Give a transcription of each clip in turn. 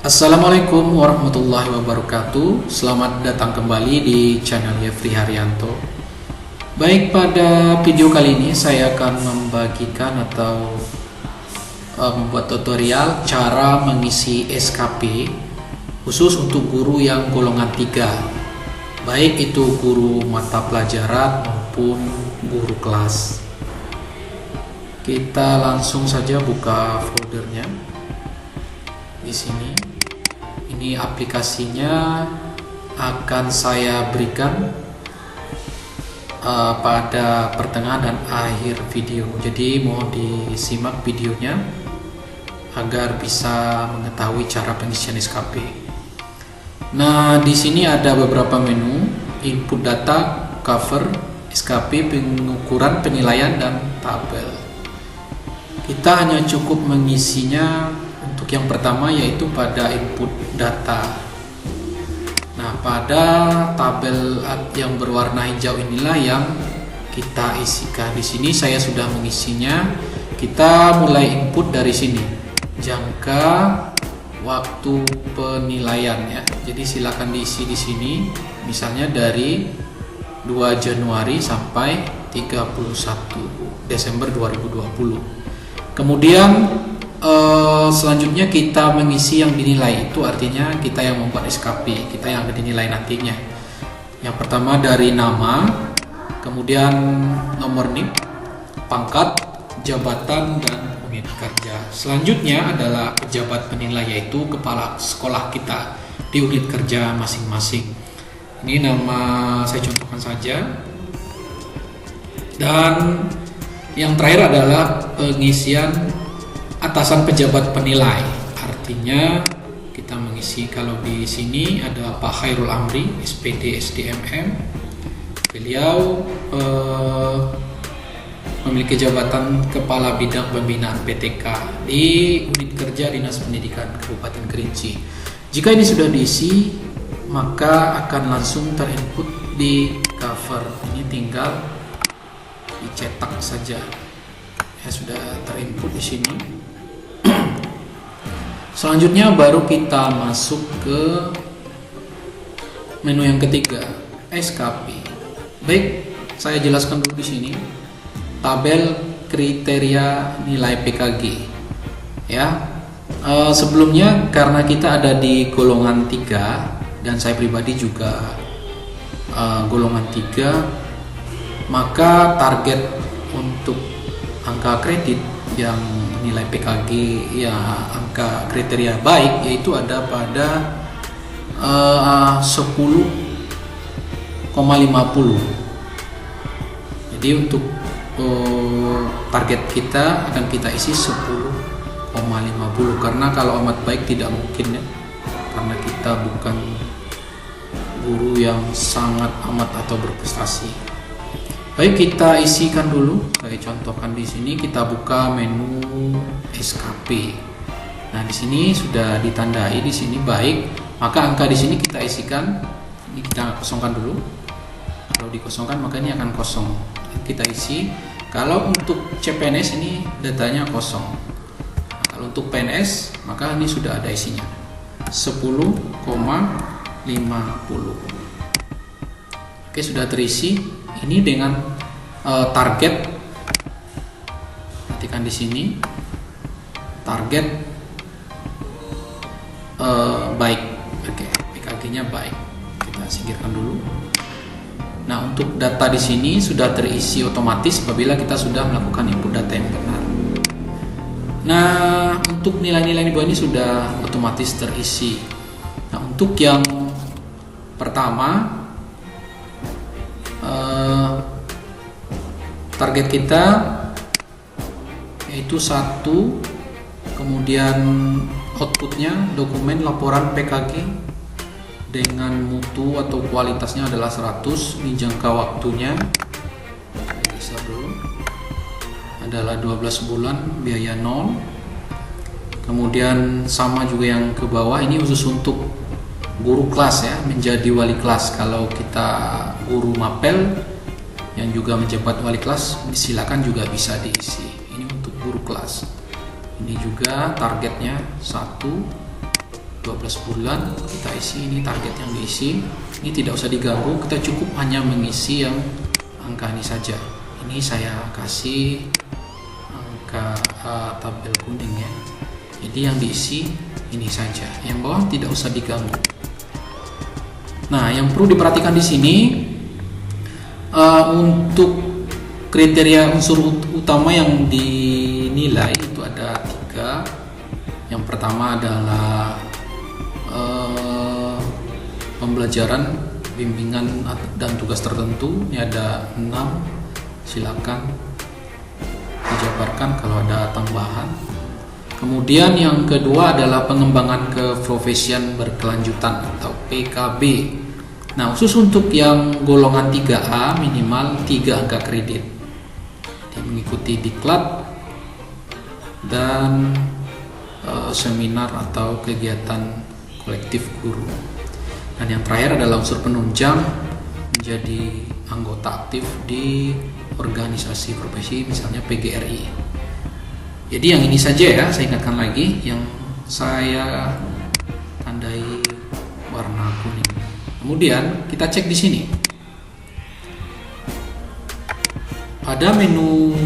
Assalamualaikum warahmatullahi wabarakatuh. Selamat datang kembali di channel Yefri Haryanto. Baik, pada video kali ini saya akan membagikan atau membuat tutorial cara mengisi SKP khusus untuk guru yang golongan 3, baik itu guru mata pelajaran maupun guru kelas. Kita langsung saja buka foldernya. Di sini ini aplikasinya akan saya berikan pada pertengahan dan akhir video, jadi mohon disimak videonya agar bisa mengetahui cara pengisian SKP. Nah, di sini ada beberapa menu: input data, cover, SKP, pengukuran, penilaian, dan tabel. Kita hanya cukup mengisinya untuk yang pertama, yaitu pada input data. Nah, pada tabel yang berwarna hijau inilah yang kita isikan. Di sini saya sudah mengisinya. Kita mulai input dari sini. Jangka waktu penilaian ya. Jadi silakan diisi di sini. Misalnya dari 2 Januari sampai 31 Desember 2020. Kemudian selanjutnya kita mengisi yang dinilai, itu artinya kita yang membuat SKP, kita yang dinilai nantinya. Yang pertama dari nama, kemudian nomor NIP, pangkat, jabatan, dan unit kerja. Selanjutnya adalah pejabat penilai, yaitu kepala sekolah kita di unit kerja masing-masing. Ini nama saya contohkan saja. Dan yang terakhir adalah pengisian atasan pejabat penilai. Artinya kita mengisi, kalau di sini ada Pak Khairul Amri, SPD SDMM. Beliau memiliki jabatan Kepala Bidang Pembinaan PTK di Unit Kerja Dinas Pendidikan Kabupaten Kerinci. Jika ini sudah diisi, maka akan langsung terinput di cover. Ini tinggal dicetak saja. Ya, sudah terinput di sini. Selanjutnya baru kita masuk ke menu yang ketiga, SKP. Baik, saya jelaskan dulu di sini. Tabel kriteria nilai PKG. Ya. Sebelumnya karena kita ada di golongan 3 dan saya pribadi juga golongan 3, maka target untuk angka kredit yang nilai PKG ya angka kriteria baik yaitu ada pada 10,50. Jadi untuk target kita akan kita isi 10,50, karena kalau amat baik tidak mungkin ya, karena kita bukan guru yang sangat amat atau berprestasi. Baik, kita isikan dulu. Saya contohkan di sini, kita buka menu SKP. Nah, di sini sudah ditandai di sini baik, maka angka di sini kita isikan. Ini kita kosongkan dulu. Kalau dikosongkan maka ini akan kosong. Kita isi. Kalau untuk CPNS ini datanya kosong. Nah, kalau untuk PNS maka ini sudah ada isinya. 10,50. Oke, sudah terisi. Ini dengan target, perhatikan di sini target baik. Oke, PKG-nya baik. Kita singkirkan dulu. Nah, untuk data di sini sudah terisi otomatis apabila kita sudah melakukan input data yang benar. Nah, untuk nilai-nilai di bawah ini sudah otomatis terisi. Nah, untuk yang pertama, target kita yaitu 1, kemudian outputnya dokumen laporan PKG dengan mutu atau kualitasnya adalah 100. Ini jangka waktunya bisa dulu adalah 12 bulan, biaya 0. Kemudian sama juga yang ke bawah, ini khusus untuk guru kelas ya, menjadi wali kelas. Kalau kita guru mapel yang juga menjabat wali kelas, silakan juga bisa diisi. Ini untuk guru kelas. Ini juga targetnya 1, 12 bulan kita isi. Ini target yang diisi, ini tidak usah diganggu, kita cukup hanya mengisi yang angka ini saja. Ini saya kasih angka tabel kuning ya, jadi yang diisi ini saja, yang bawah tidak usah diganggu. Nah, yang perlu diperhatikan di sini untuk kriteria unsur utama yang dinilai itu ada 3. Yang pertama adalah pembelajaran, bimbingan dan tugas tertentu. Ini ada 6, silakan dijabarkan kalau ada tambahan. Kemudian yang kedua adalah pengembangan keprofesian berkelanjutan atau PKB. Nah, khusus untuk yang golongan 3A minimal 3 angka kredit. Dia mengikuti diklat dan seminar atau kegiatan kolektif guru. Dan yang terakhir adalah unsur penunjang, menjadi anggota aktif di organisasi profesi, misalnya PGRI. Jadi yang ini saja ya, saya ingatkan lagi, yang saya tandai warna kuning. Kemudian kita cek di sini. Pada menu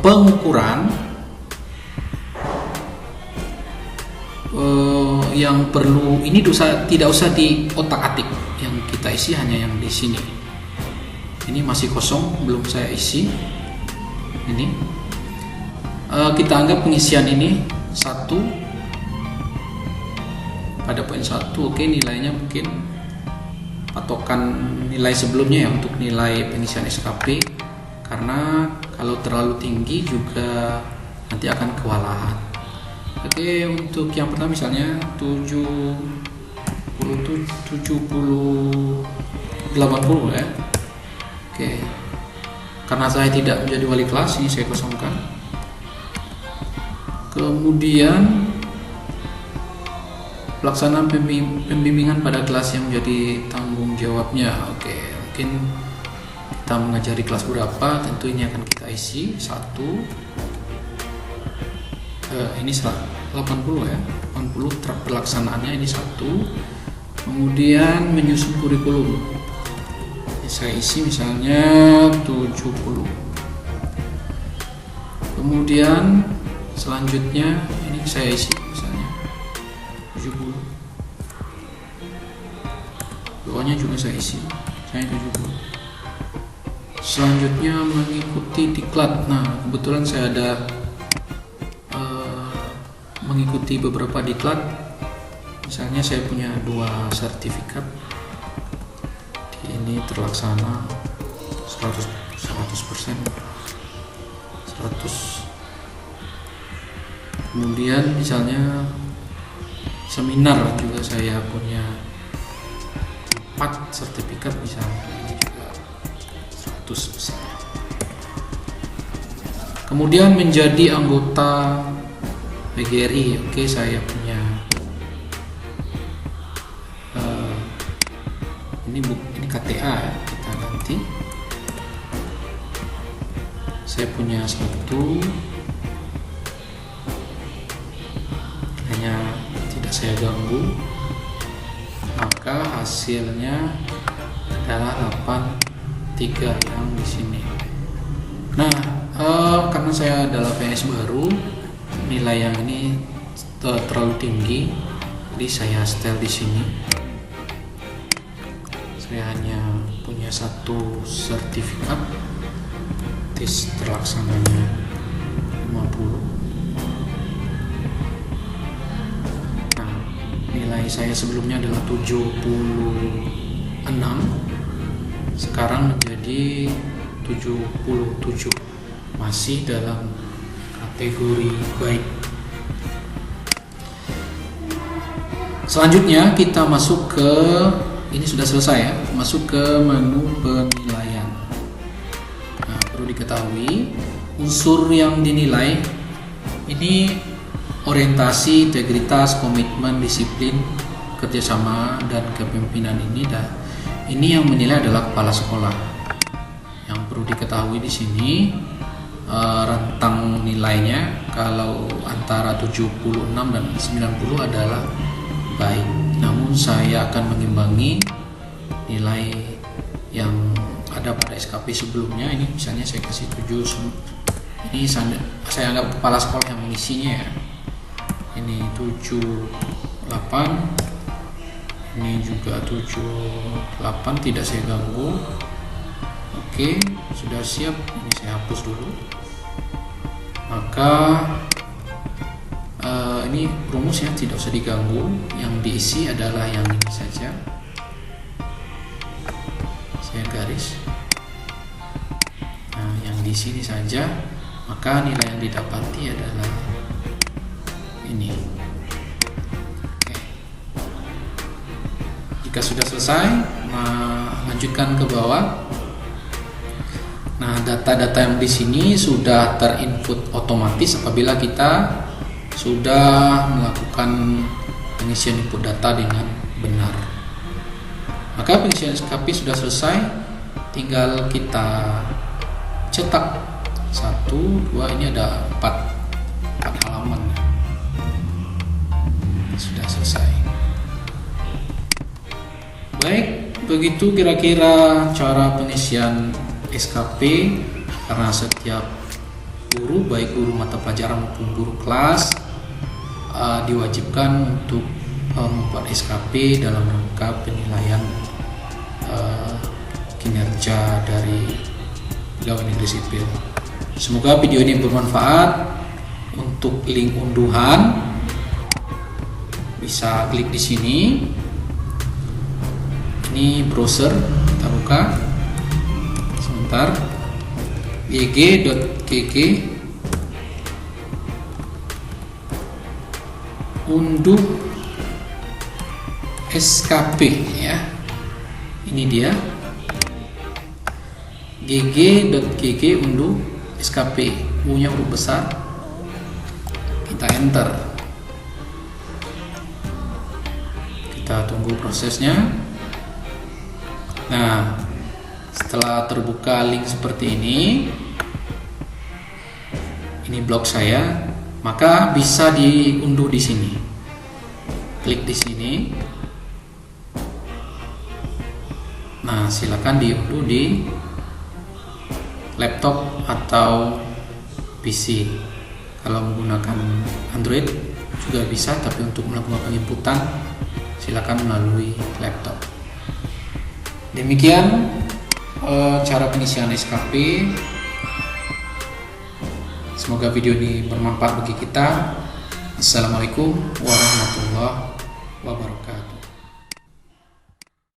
pengukuran yang perlu ini tidak usah di otak-atik, yang kita isi hanya yang di sini. Ini masih kosong, belum saya isi. Ini kita anggap pengisian ini 1 pada poin 1. Oke, nilainya mungkin patokan nilai sebelumnya ya untuk nilai pengisian SKP, karena kalau terlalu tinggi juga nanti akan kewalahan. Oke, untuk yang pertama misalnya 80 ya. Oke, karena saya tidak menjadi wali kelas, ini saya kosongkan. Kemudian pelaksanaan pembimbingan pada kelas yang menjadi tanggung jawabnya. Oke, mungkin kita mengajari kelas berapa, tentu ini akan kita isi 1. Ini 80 ya, 80 pelaksanaannya ini 1. Kemudian menyusun kurikulum, saya isi misalnya 70. Kemudian selanjutnya ini saya isi misalnya 70. Bawahnya juga saya isi, saya 70. Selanjutnya mengikuti diklat. Nah, kebetulan saya ada mengikuti beberapa diklat. Misalnya saya punya 2 sertifikat. Ini terlaksana 100%. 100. Kemudian misalnya seminar juga saya punya 4 sertifikat, misalnya ini juga 100%. Kemudian menjadi anggota PGRI. Oke, saya punya ini KTA ya, kita ganti. Saya punya 1, hanya tidak saya ganggu, maka hasilnya adalah 83 yang di sini. Nah, karena saya adalah PNS baru, nilai yang ini terlalu tinggi, jadi saya setel di sini. Saya hanya punya 1 sertifikat, tes terlaksananya 50. Nah, nilai saya sebelumnya adalah 76, sekarang menjadi 77, masih dalam kategori baik. Selanjutnya kita masuk ke, ini sudah selesai ya, masuk ke menu penilaian. Nah, perlu diketahui unsur yang dinilai ini orientasi, integritas, komitmen, disiplin, kerjasama, dan kepemimpinan ini yang menilai adalah kepala sekolah. Yang perlu diketahui di sini rentang nilainya kalau antara 76 dan 90 adalah baik. Namun saya akan mengimbangi nilai yang ada pada SKP sebelumnya. Ini misalnya saya kasih 7, ini saya anggap kepala sekolah yang mengisinya ya. Ini 78, ini juga 78, tidak saya ganggu. Oke, sudah siap. Ini saya hapus dulu. Maka ini rumusnya tidak usah diganggu, yang diisi adalah yang ini saja. Saya garis. Nah, yang di sini saja. Maka nilai yang didapati adalah ini. Oke. Jika sudah selesai, lanjutkan ke bawah. Nah, data-data yang di sini sudah terinput otomatis apabila kita sudah melakukan pengisian input data dengan benar. Maka pengisian SKP sudah selesai, tinggal kita cetak 1, 2, ini ada 4 halaman. Sudah selesai. Baik, begitu kira-kira cara pengisian SKP, karena setiap guru, baik guru mata pelajaran maupun guru kelas, diwajibkan untuk membuat SKP dalam rangka penilaian kinerja dari pegawai negeri sipil. Semoga video ini bermanfaat. Untuk link unduhan bisa klik di sini. Ini browser, kita buka. Sebentar. eg.gg unduh SKP ya. Ini dia. gg.gg unduh SKP, U-nya huruf besar. Kita enter. Kita tunggu prosesnya. Nah, setelah terbuka link seperti ini blog saya, maka bisa diunduh di sini. Klik di sini. Nah, silakan diunduh di laptop atau PC. Kalau menggunakan Android juga bisa, tapi untuk melakukan penginputan silakan melalui laptop. Demikian cara pengisian SKP. Semoga video ini bermanfaat bagi kita. Assalamualaikum warahmatullahi wabarakatuh.